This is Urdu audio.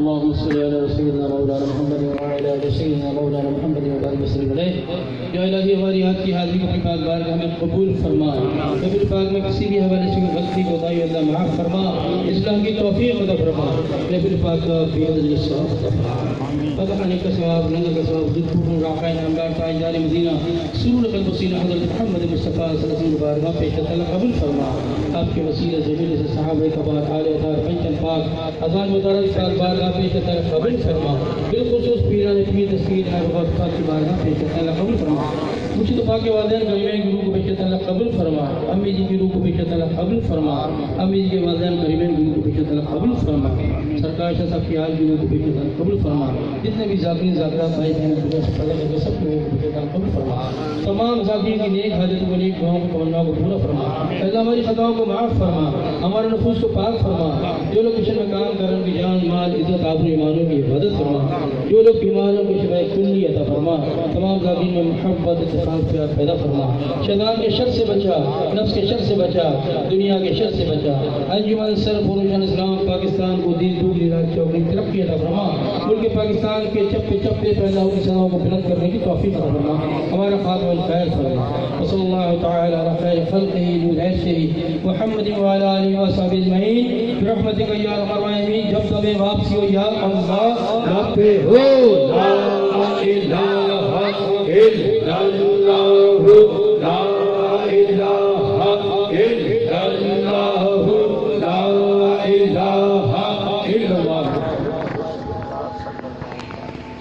اللهم صل على سيدنا مولانا محمد وعلى آل سيدنا مولانا محمد وبارك وسلم علیہ۔ یا الہی ہماری آج کی حاضری کو اپنی پاک بارگاہ میں قبول فرما، محفل پاک میں کسی بھی حوالے سے غلطی کوتاہی اللہ معاف فرما، اصلاح کی توفیق عطا فرما، محفل پاک کا بےحد ثواب عطا فرما۔ فتحانی کا ثواب، ننگا کا ثواب، ذکر راقین امدار تاجدار مدینہ سرور قلب وسیلہ حضرت محمد مصطفیٰ صلی اللہ علیہ وسلم بارگاہ پیش اللہ قبول فرما۔ آپ کے وسیلہ ذریعے سے صحابہ کبار آل اطہار پنجم پاک اذان مدرج پاک بارگاہ پیش اللہ قبول فرما۔ بالخصوص پیران پیر تصویر ہے وقت پاک کی بارگاہ پیش اللہ قبول فرما۔ مجھے تو پاک والدین کریمین کی روح کو پیش اللہ قبول فرما، امی جی کی روح کو پیش اللہ قبول فرما، امی جی کے والدین کریمین کی روح کو پیش اللہ قبول فرما، سرکار شاہ صاحب کی آل کی روح کو پیش اللہ قبول فرما، جتنے بھی ذاکرین ذاکرات بھائی بہن دنیا سے پیدا کرتے سب کی روح کو پیش اللہ قبول فرما، تمام ذاکرین کی نیک حاجتوں کو، نیک دعاؤں کو، تمناؤں کو پورا فرما۔ اللہ ہماری خطاؤں کو معاف فرما، ہمارے نفوس کو پاک فرما، جو لوگ کچھ میں کام کر رہے ہیں جان مال عزت آبرو ایمانوں کی حفاظت فرما، جو لوگ بیماروں کو شفاء کلی عطا فرما، تمام ذاکرین میں محبت اتفاق پیار پیدا فرما، شیطان کے شر سے بچا، نفس کے شر سے بچا، دنیا کے شر سے بچا، انجمن سرفروشان اسلام پاکستان کو دین دوسری راہ چوکڑی ترقی عطا فرما، ملک پاکستان کے چپے چپے پیدا ہوئی سزاؤں کو بلند کرنے کی توفیق عطا فرما، ہمارا خاتمہ الخیر فرما۔ وصلی اللہ تعالی علی خیر خلقہ ذو العرش محمد وعلی آلہ وصحبہ اجمعین برحمتک یا ارحم الراحمین۔ جب تب واپسی ہو یا اللہ رب ہو لا الہ الا اللہ